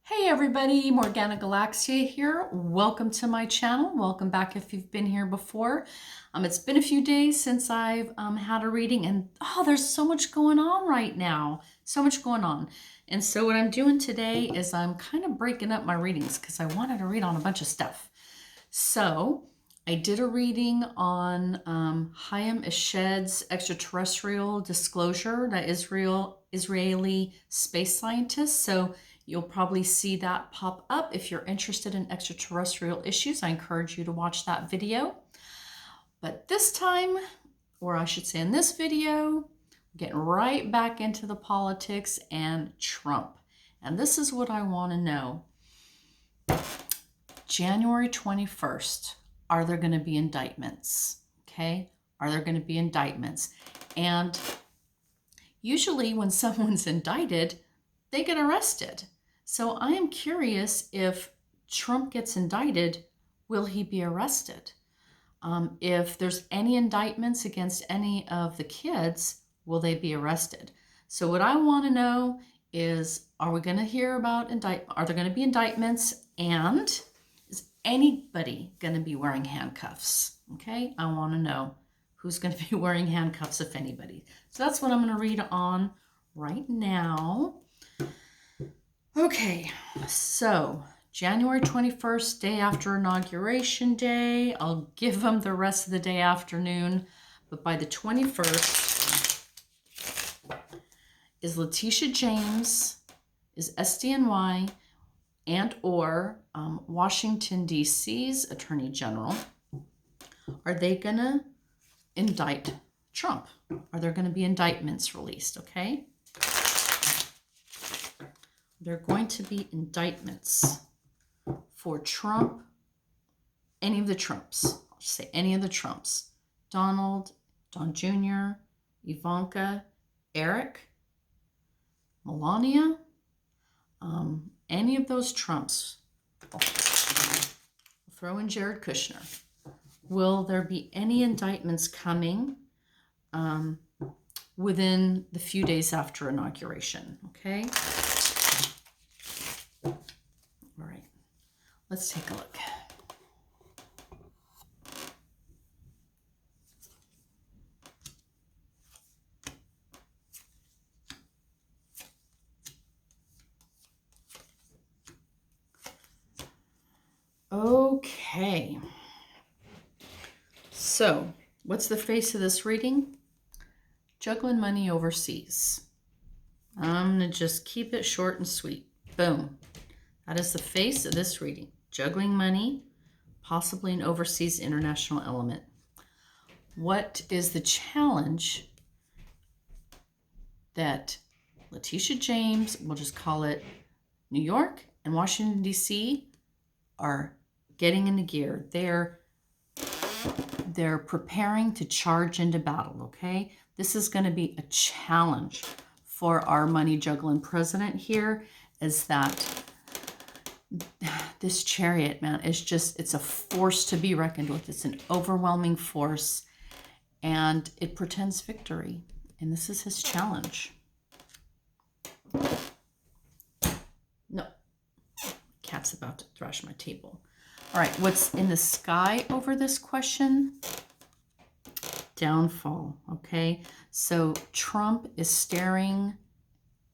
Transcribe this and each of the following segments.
Hey everybody, Morgana Galaxia here. Welcome to my channel. Welcome back if you've been here before. It's been a few days since I've had a reading, and there's so much going on right now. So much going on. And so what I'm doing today is I'm kind of breaking up my readings because I wanted to read on a bunch of stuff. So I did a reading on Hayam Eshed's extraterrestrial disclosure, that Israeli space scientist. So you'll probably see that pop up. If you're interested in extraterrestrial issues, I encourage you to watch that video. But this time, or I should say in this video, getting right back into the politics and Trump. And this is what I want to know. January 21st, are there going to be indictments? Okay, are there going to be indictments? And usually when someone's indicted, they get arrested. So I am curious, if Trump gets indicted, will he be arrested? If there's any indictments against any of the kids, will they be arrested? So what I want to know is, are we going to hear about are there going to be indictments, and is anybody going to be wearing handcuffs? Okay, I want to know who's going to be wearing handcuffs, if anybody. So that's what I'm going to read on right now. Okay, so January 21st, day after Inauguration Day. I'll give them the rest of the day afternoon, but by the 21st is Letitia James, is SDNY, and or Washington, D.C.'s Attorney General. Are they going to indict Trump? Are there going to be indictments released, okay? There are going to be indictments for Trump, any of the Trumps. I'll just say any of the Trumps. Donald, Don Jr., Ivanka, Eric, Melania, any of those Trumps. I'll throw in Jared Kushner. Will there be any indictments coming within the few days after inauguration? Okay. All right, let's take a look. Okay. So, what's the face of this reading? Juggling money overseas. I'm going to just keep it short and sweet. Boom. That is the face of this reading. Juggling money, possibly an overseas international element. What is the challenge that Letitia James, we'll just call it New York, and Washington, D.C. are getting into gear? They're preparing to charge into battle, okay? This is going to be a challenge for our money juggling president here, is that this chariot, man, it's a force to be reckoned with. It's an overwhelming force, and it pretends victory. And this is his challenge. No, cat's about to thrash my table. All right, what's in the sky over this question? Downfall, okay? So Trump is staring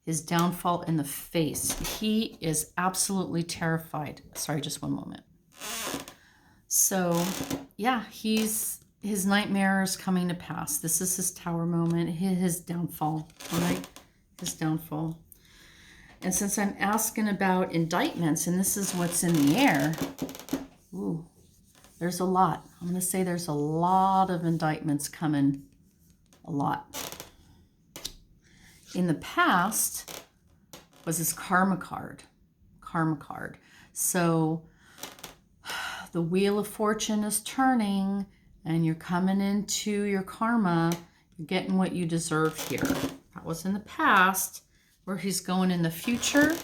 his downfall in the face. He is absolutely terrified. Sorry, just one moment. So, yeah, his nightmare is coming to pass. This is his tower moment, his downfall, all right? His downfall. And since I'm asking about indictments, and this is what's in the air, ooh, there's a lot. I'm going to say there's a lot of indictments coming. A lot. In the past was this karma card. Karma card. So the wheel of fortune is turning, and you're coming into your karma. You're getting what you deserve here. That was in the past. Where he's going in the future.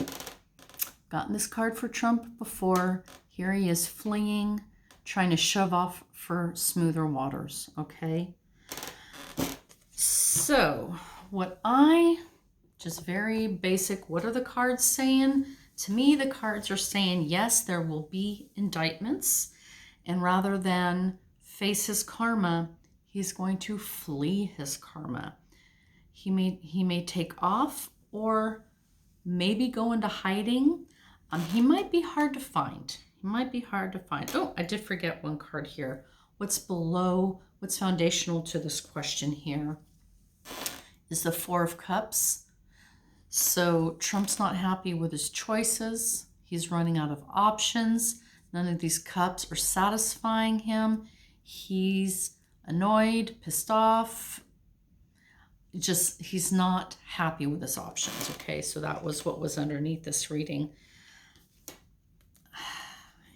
Gotten this card for Trump before. Here he is fleeing, trying to shove off for smoother waters, okay? So, just very basic, what are the cards saying? To me, the cards are saying, yes, there will be indictments. And rather than face his karma, he's going to flee his karma. He may take off or maybe go into hiding. He might be hard to find. He might be hard to find. Oh, I did forget one card here. What's foundational to this question here is the Four of Cups. So Trump's not happy with his choices. He's running out of options. None of these cups are satisfying him. He's annoyed, pissed off. He's not happy with his options. Okay, so that was what was underneath this reading.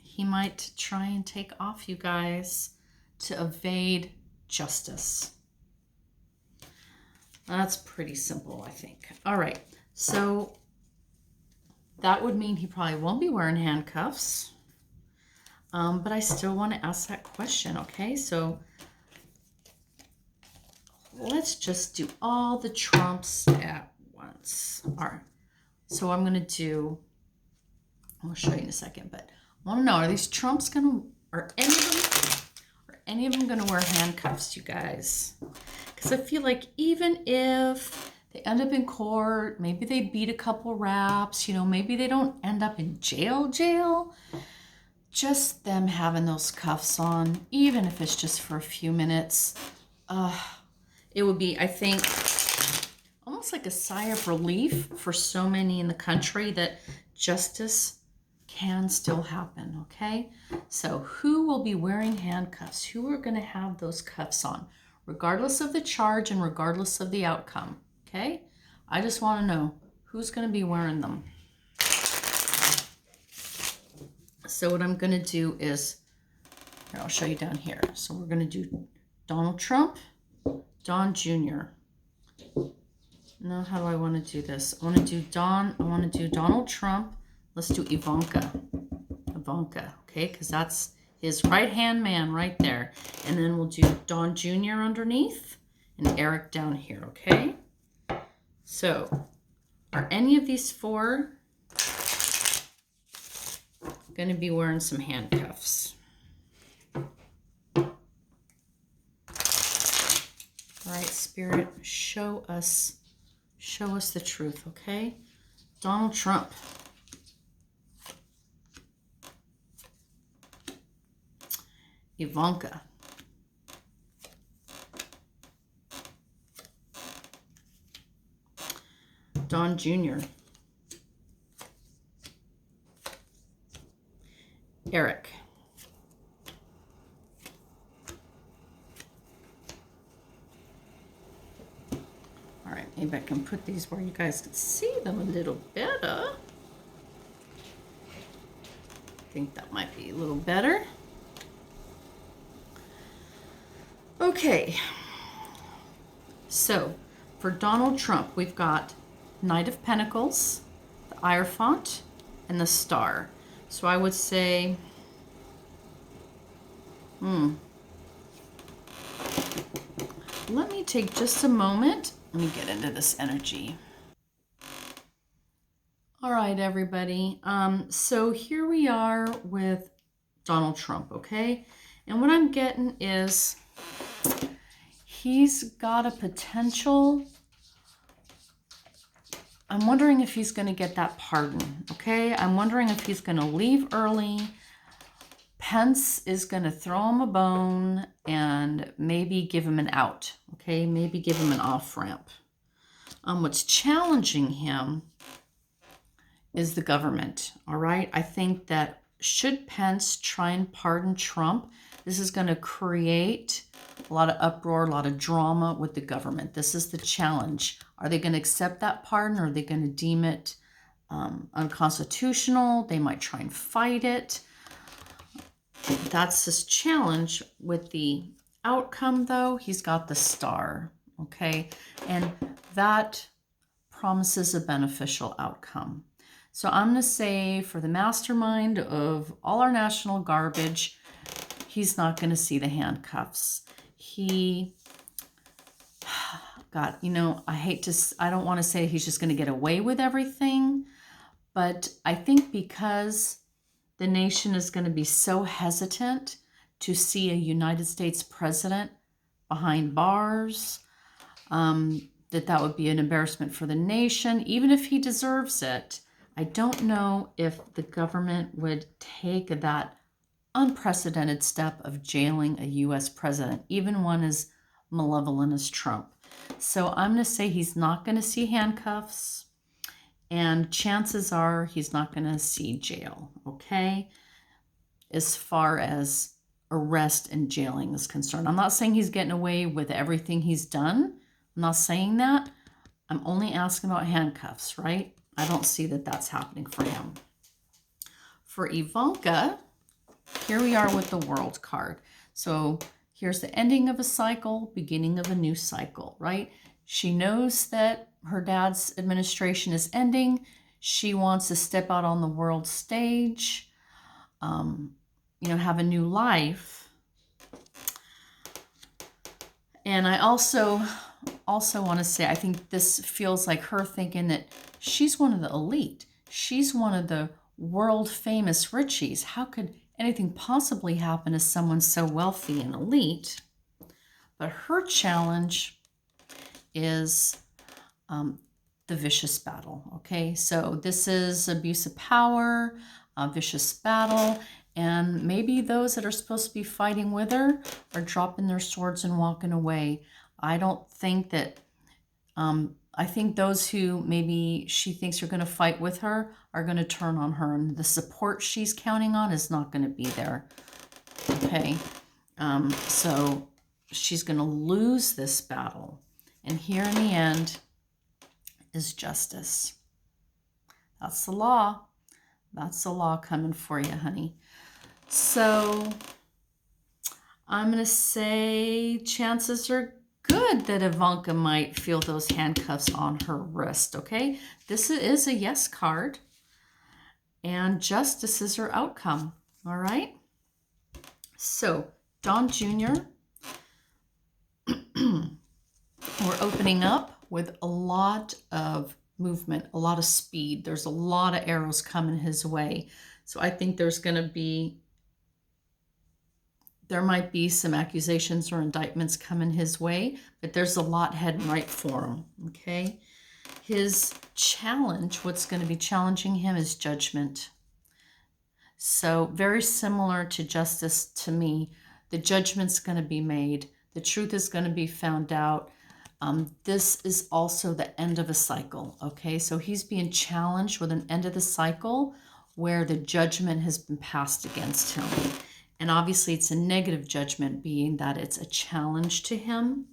He might try and take off, you guys, to evade justice. That's pretty simple, I think. All right, so that would mean he probably won't be wearing handcuffs. But I still want to ask that question, okay? So let's just do all the Trumps at once. All right, so I'm going to do, I'll show you in a second, but I want to know, are any of them going to wear handcuffs, you guys? Because I feel like even if they end up in court, maybe they beat a couple raps, maybe they don't end up in jail, just them having those cuffs on, even if it's just for a few minutes, it would be, I think, almost like a sigh of relief for so many in the country that justice can still happen, okay? So who will be wearing handcuffs? Who are going to have those cuffs on, regardless of the charge and regardless of the outcome, okay? I just want to know who's going to be wearing them. So what I'm going to do is, here, I'll show you down here. So we're going to do Donald Trump, Don Jr. Now, how do I want to do this? I want to do Donald Trump. Let's do Ivanka, okay? Because that's his right-hand man right there. And then we'll do Don Jr. underneath and Eric down here, okay? So, are any of these four going to be wearing some handcuffs? All right, Spirit, show us the truth, okay? Donald Trump. Ivanka. Don Jr. Eric. All right, maybe I can put these where you guys can see them a little better. I think that might be a little better. Okay, so for Donald Trump, we've got Knight of Pentacles, the Hierophant, and the Star. So I would say, let me take just a moment. Let me get into this energy. All right, everybody. So here we are with Donald Trump, okay? And what I'm getting is he's got a potential. I'm wondering if he's going to get that pardon, okay? I'm wondering if he's going to leave early. Pence is going to throw him a bone and maybe give him an out, okay? Maybe give him an off-ramp. What's challenging him is the government, all right? I think that should Pence try and pardon Trump, this is going to create a lot of uproar, a lot of drama with the government. This is the challenge. Are they going to accept that pardon, or are they going to deem it unconstitutional? They might try and fight it. That's his challenge. With the outcome, though, he's got the Star, okay? And that promises a beneficial outcome. So I'm going to say, for the mastermind of all our national garbage, he's not going to see the handcuffs. God, I don't want to say he's just going to get away with everything, But I think because the nation is going to be so hesitant to see a United States president behind bars, that would be an embarrassment for the nation, even if he deserves it. I don't know if the government would take that unprecedented step of jailing a U.S. president, even one as malevolent as Trump. So I'm going to say he's not going to see handcuffs, and chances are he's not going to see jail, okay? As far as arrest and jailing is concerned. I'm not saying he's getting away with everything he's done. I'm not saying that. I'm only asking about handcuffs, right? I don't see that that's happening for him. For Ivanka, here we are with the World card. So here's the ending of a cycle, beginning of a new cycle, right? She knows that her dad's administration is ending. She wants to step out on the world stage, have a new life. And I also want to say, I think this feels like her thinking that she's one of the elite. She's one of the world famous richies. How could anything possibly happen to someone so wealthy and elite? But her challenge is the vicious battle. Okay, so this is abuse of power, a vicious battle, and maybe those that are supposed to be fighting with her are dropping their swords and walking away. I don't think that, I think those who maybe she thinks are going to fight with her are going to turn on her, and the support she's counting on is not going to be there. Okay, so she's going to lose this battle. And here in the end is justice. That's the law. That's the law coming for you, honey. So I'm going to say chances are good that Ivanka might feel those handcuffs on her wrist, okay? This is a yes card, and justice is her outcome, all right? So, Don Jr., we're opening up with a lot of movement, a lot of speed. There's a lot of arrows coming his way. So I think there might be some accusations or indictments coming his way, but there's a lot heading right for him, okay? His challenge, what's going to be challenging him is judgment. So very similar to justice to me. The judgment's going to be made. The truth is going to be found out. This is also the end of a cycle, okay? So he's being challenged with an end of the cycle where the judgment has been passed against him. And obviously it's a negative judgment, being that it's a challenge to him.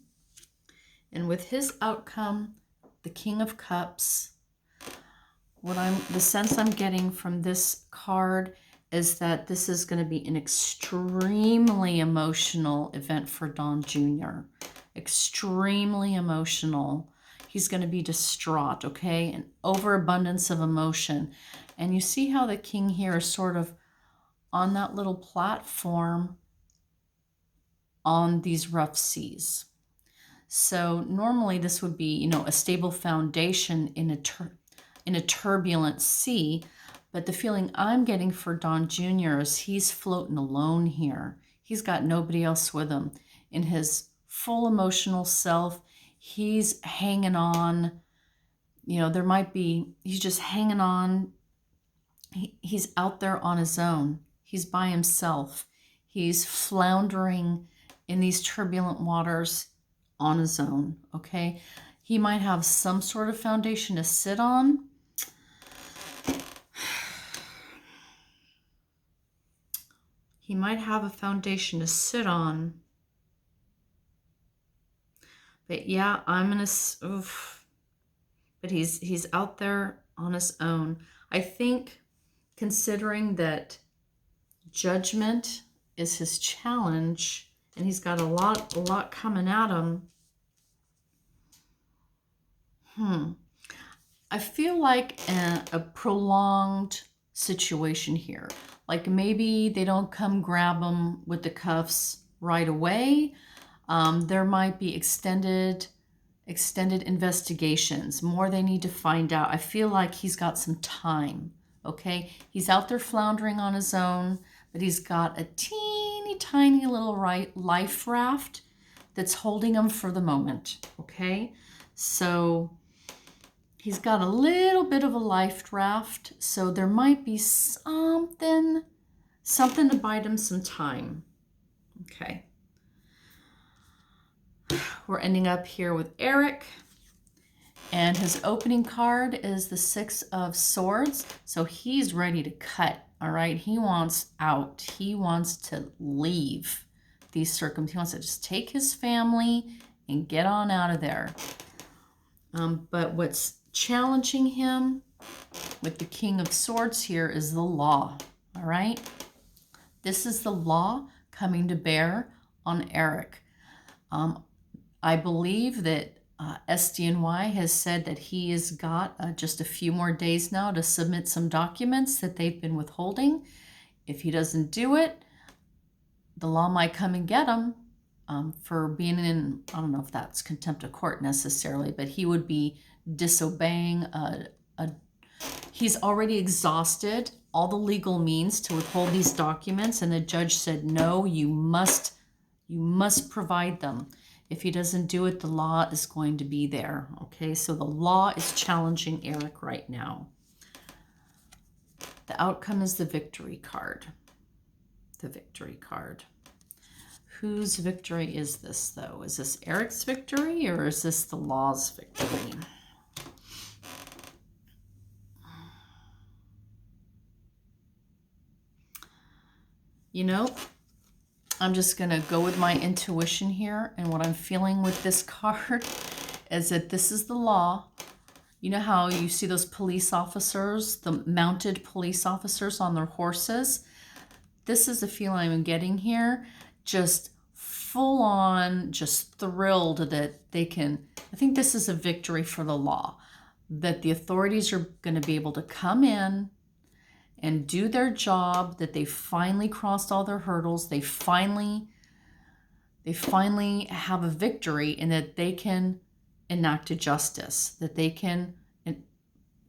And with his outcome, the King of Cups, the sense I'm getting from this card is that this is going to be an extremely emotional event for Don Jr. Extremely emotional. He's going to be distraught, okay? An overabundance of emotion. And you see how the king here is sort of on that little platform on these rough seas. So normally this would be, a stable foundation in a turbulent sea. But the feeling I'm getting for Don Jr. is he's floating alone here. He's got nobody else with him. In his full emotional self, he's hanging on. He's just hanging on. He's out there on his own. He's by himself. He's floundering in these turbulent waters on his own, okay? He might have some sort of foundation to sit on. He might have a foundation to sit on. But yeah, but he's out there on his own. I think, considering that judgment is his challenge and he's got a lot coming at him, I feel like a prolonged situation here. Like maybe they don't come grab him with the cuffs right away. There might be extended extended investigations, more they need to find out. I feel like he's got some time, okay? He's out there floundering on his own, but he's got a teeny tiny little life raft that's holding him for the moment, okay? So he's got a little bit of a life raft, so there might be something to bide him some time, okay? We're ending up here with Eric. And his opening card is the Six of Swords. So he's ready to cut, all right? He wants out. He wants to leave these circumstances. He wants to just take his family and get on out of there. But what's challenging him with the King of Swords here is the law, all right? This is the law coming to bear on Eric. I believe that SDNY has said that he has got just a few more days now to submit some documents that they've been withholding. If he doesn't do it, the law might come and get him for being in, I don't know if that's contempt of court necessarily, but he would be disobeying he's already exhausted all the legal means to withhold these documents, and the judge said, no, you must provide them. If he doesn't do it, the law is going to be there, okay? So the law is challenging Eric right now. The outcome is the victory card. The victory card. Whose victory is this, though? Is this Eric's victory, or is this the law's victory? You know, I'm just going to go with my intuition here, and what I'm feeling with this card is that this is the law. You know how you see those police officers, the mounted police officers on their horses? This is the feeling I'm getting here, just full on, just thrilled that they can, I think this is a victory for the law, that the authorities are going to be able to come in and do their job, that they finally crossed all their hurdles, they finally have a victory, and that they can enact a justice, that they can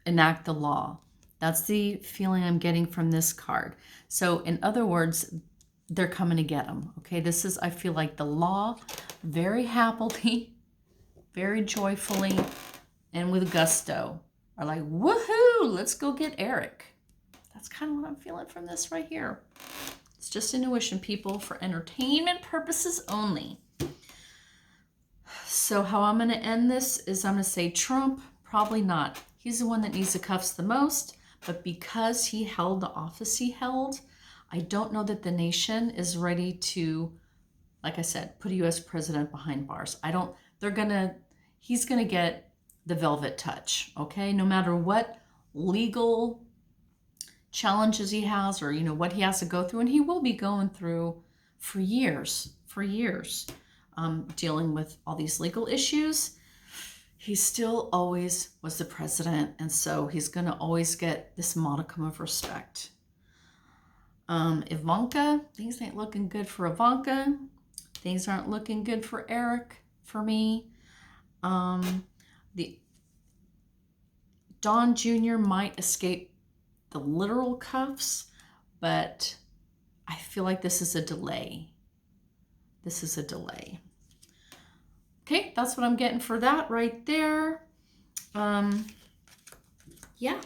enact the law. That's the feeling I'm getting from this card. So in other words, they're coming to get them, okay? This is, I feel like the law, very happily, very joyfully, and with gusto, are like, woohoo, let's go get Eric. That's kind of what I'm feeling from this right here. It's just intuition, people, for entertainment purposes only. So how I'm going to end this is I'm going to say Trump, probably not. He's the one that needs the cuffs the most, but because he held the office he held, I don't know that the nation is ready to, like I said, put a U.S. president behind bars. He's going to get the velvet touch, okay? No matter what legal challenges he has, or what he has to go through, and he will be going through for years, dealing with all these legal issues. He still always was the president, and so he's going to always get this modicum of respect. Ivanka, things ain't looking good for Ivanka. Things aren't looking good for Eric, for me. The Don Jr. might escape the literal cuffs, but I feel like this is a delay. This is a delay. Okay, that's what I'm getting for that right there. Yeah.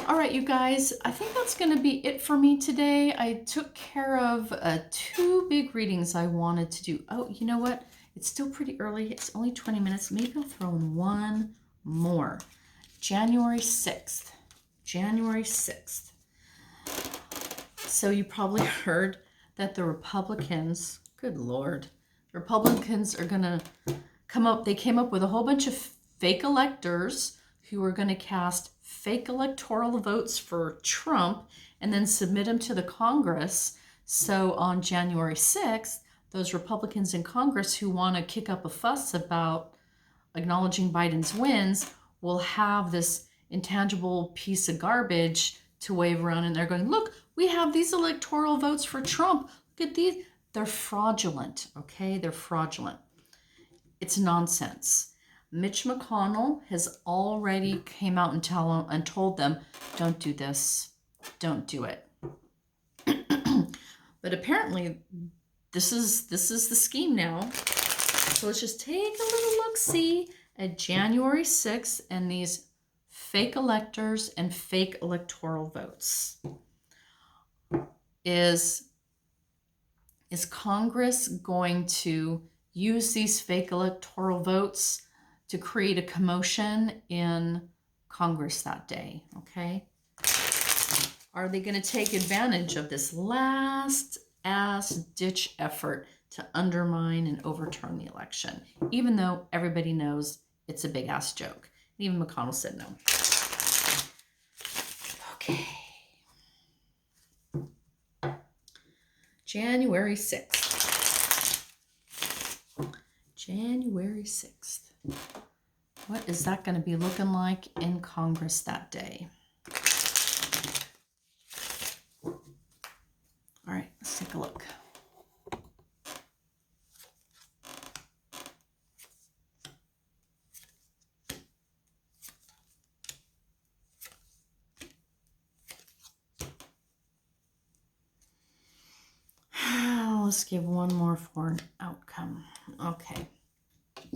All right, you guys, I think that's going to be it for me today. I took care of 2 big readings I wanted to do. Oh, you know what? It's still pretty early. It's only 20 minutes. Maybe I'll throw in one more. January 6th. January 6th. So you probably heard that the Republicans, good Lord, Republicans are going to come up, they came up with a whole bunch of fake electors who are going to cast fake electoral votes for Trump and then submit them to the Congress. So on January 6th, those Republicans in Congress who want to kick up a fuss about acknowledging Biden's wins will have this intangible piece of garbage to wave around, and they're going, look, we have these electoral votes for Trump. Look at these. They're fraudulent, okay? They're fraudulent. It's nonsense. Mitch McConnell has already came out and told them, don't do this, don't do it. But apparently, this is the scheme now. So let's just take a little look-see at January 6th and these fake electors and fake electoral votes. Is Congress going to use these fake electoral votes to create a commotion in Congress that day? Okay. Are they going to take advantage of this last-ditch effort to undermine and overturn the election, even though everybody knows it's a big-ass joke? Even McConnell said no. Okay. January 6th. January 6th. What is that going to be looking like in Congress that day? All right, let's take a look. Let's give one more for an outcome. Okay.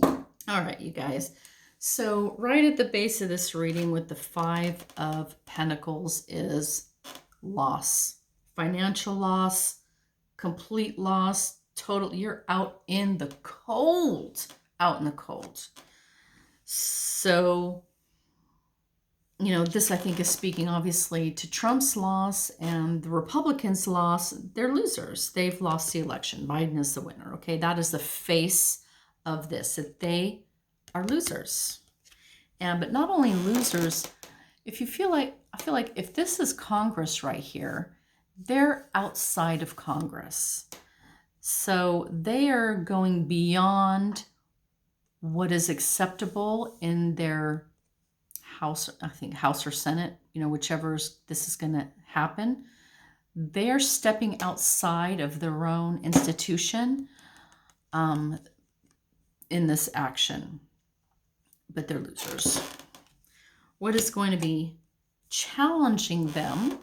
All right, you guys. So right at the base of this reading with the Five of Pentacles is loss. Financial loss, complete loss, total. You're out in the cold. Out in the cold. So, you know, this I think is speaking obviously to Trump's loss and the Republicans' loss. They're losers. They've lost the election. Biden is the winner. Okay, that is the face of this, that they are losers. And but not only losers, if you feel like, I feel like if this is Congress right here, they're outside of Congress. So they are going beyond what is acceptable in their House, I think House or Senate, you know, whichever this is going to happen. They're stepping outside of their own institution in this action, but they're losers. What is going to be challenging them,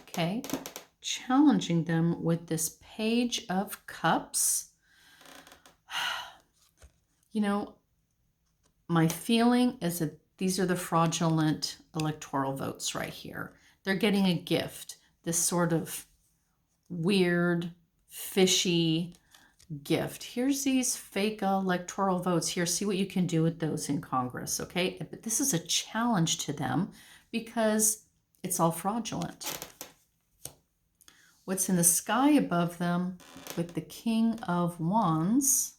okay, challenging them with this Page of Cups? You know, my feeling is that these are the fraudulent electoral votes right here. They're getting a gift, this sort of weird, fishy gift. Here's these fake electoral votes. Here, see what you can do with those in Congress, okay? But this is a challenge to them because it's all fraudulent. What's in the sky above them with the King of Wands?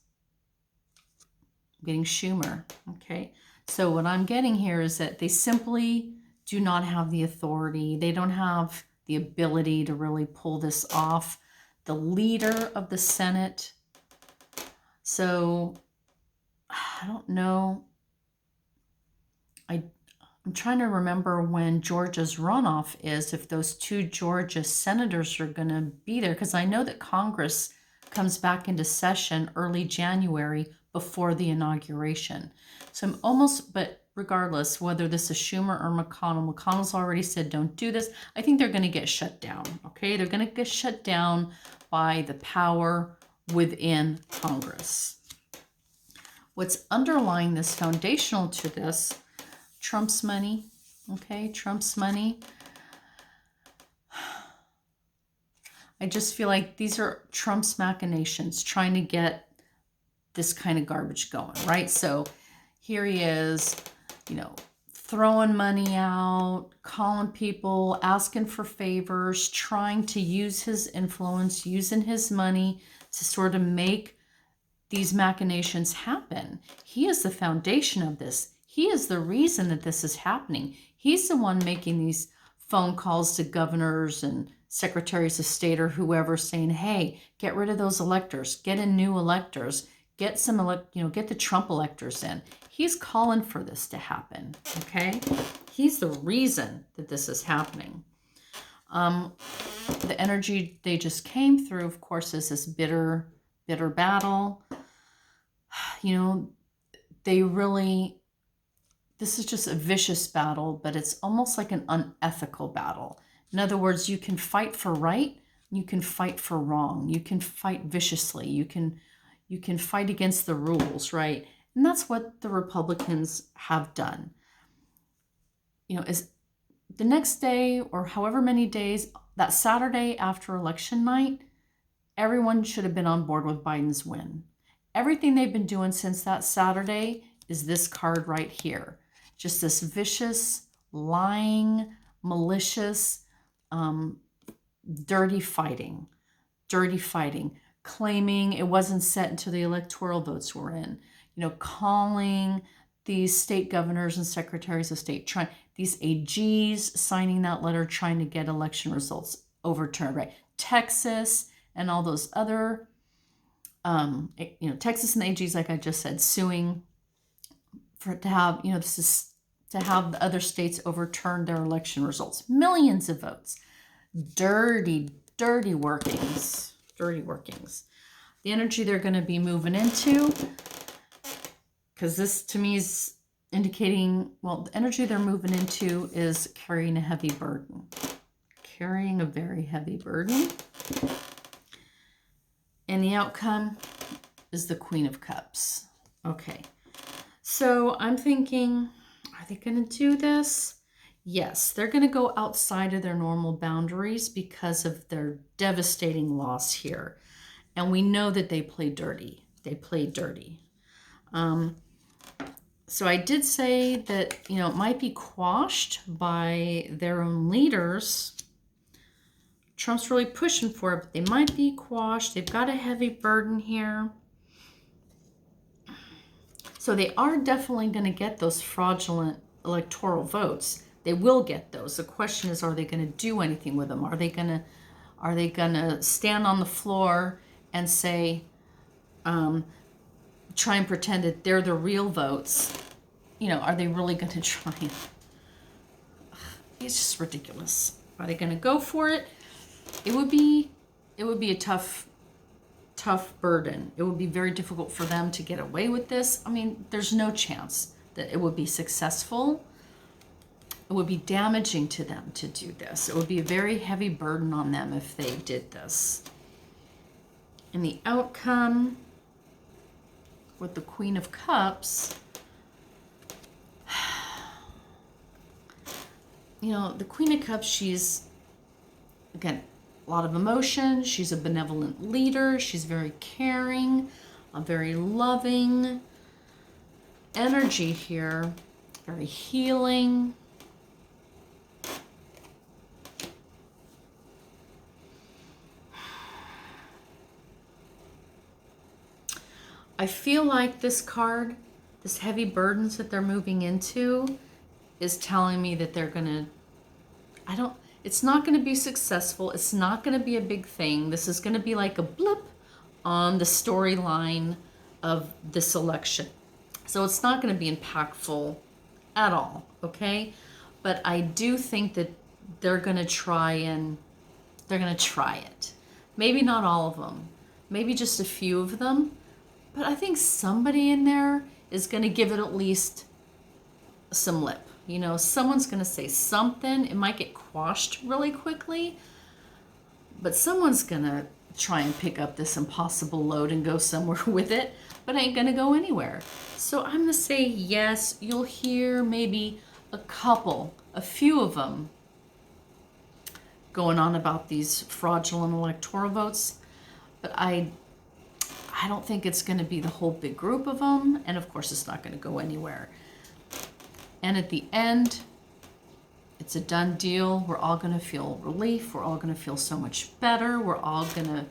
I'm getting Schumer, okay? So what I'm getting here is that they simply do not have the authority. They don't have the ability to really pull this off. The leader of the Senate. So I don't know. I'm trying to remember when Georgia's runoff is, if those two Georgia senators are going to be there, because I know that Congress comes back into session early January before the inauguration. So I'm almost, but regardless, whether this is Schumer or McConnell, McConnell's already said don't do this. I think they're going to get shut down, okay? They're going to get shut down by the power within Congress. What's underlying this, foundational to this, Trump's money, okay? Trump's money. I just feel like these are Trump's machinations, trying to get this kind of garbage going, right? So here he is, you know, throwing money out, calling people, asking for favors, trying to use his influence, using his money to sort of make these machinations happen. He is the foundation of this. He is the reason that this is happening. He's the one making these phone calls to governors and secretaries of state or whoever saying, hey, get rid of those electors, get in new electors, get some, get the Trump electors in. He's calling for this to happen, okay? He's the reason that this is happening. The energy they just came through, of course, is this bitter battle. You know, they really, this is just a vicious battle, but it's almost like an unethical battle. In other words, you can fight for right, you can fight for wrong, you can fight viciously, you can fight against the rules, right? And that's what the Republicans have done. You know, is the next day or however many days, that Saturday after election night, everyone should have been on board with Biden's win. Everything they've been doing since that Saturday is this card right here. Just this vicious, lying, malicious, dirty fighting, claiming it wasn't set until the electoral votes were in, calling these state governors and secretaries of state, these AGs signing that letter, trying to get election results overturned, right? Texas and all those other, Texas and the AGs, like I just said, suing to have the other states overturn their election results. Millions of votes. Dirty workings. The energy they're going to be moving into, because this to me is indicating, well, the energy they're moving into is carrying a heavy burden. Carrying a very heavy burden. And the outcome is the Queen of Cups. Okay. So I'm thinking, are they going to do this? Yes, they're going to go outside of their normal boundaries because of their devastating loss here. And we know that they play dirty. So I did say that, it might be quashed by their own leaders. Trump's really pushing for it, but they might be quashed. They've got a heavy burden here. So they are definitely going to get those fraudulent electoral votes. They will get those. The question is, are they going to do anything with them? Are they going to stand on the floor and say, try and pretend that they're the real votes? Are they really going to try and... It's just ridiculous. Are they going to go for it? It would be a tough burden. It would be very difficult for them to get away with this. I mean, there's no chance that it would be successful. It would be damaging to them to do this. It would be a very heavy burden on them if they did this. And the outcome with the Queen of Cups, the Queen of Cups, she's, again, a lot of emotion. She's a benevolent leader. She's very caring, a very loving energy here, very healing. I feel like this card, this heavy burdens that they're moving into, is telling me that they're going to, it's not going to be successful. It's not going to be a big thing. This is going to be like a blip on the storyline of this election. So it's not going to be impactful at all, okay? But I do think that they're going to try it. Maybe not all of them. Maybe just a few of them. But I think somebody in there is going to give it at least some lip. Someone's going to say something. It might get quashed really quickly, but someone's going to try and pick up this impossible load and go somewhere with it, but ain't going to go anywhere. So I'm going to say yes, you'll hear maybe a few of them going on about these fraudulent electoral votes, but I don't think it's going to be the whole big group of them, and of course it's not going to go anywhere. And at the end, it's a done deal. We're all going to feel relief. We're all going to feel so much better. We're all going to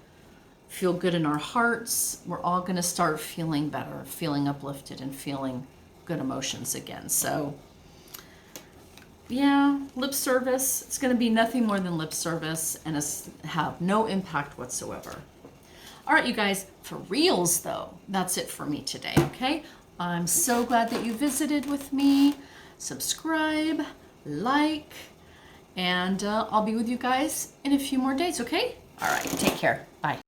feel good in our hearts. We're all going to start feeling better, feeling uplifted, and feeling good emotions again. So, yeah, lip service. It's going to be nothing more than lip service and have no impact whatsoever. All right, you guys, for reals, though, that's it for me today, okay? I'm so glad that you visited with me. Subscribe, like, and I'll be with you guys in a few more days, okay? All right, take care. Bye.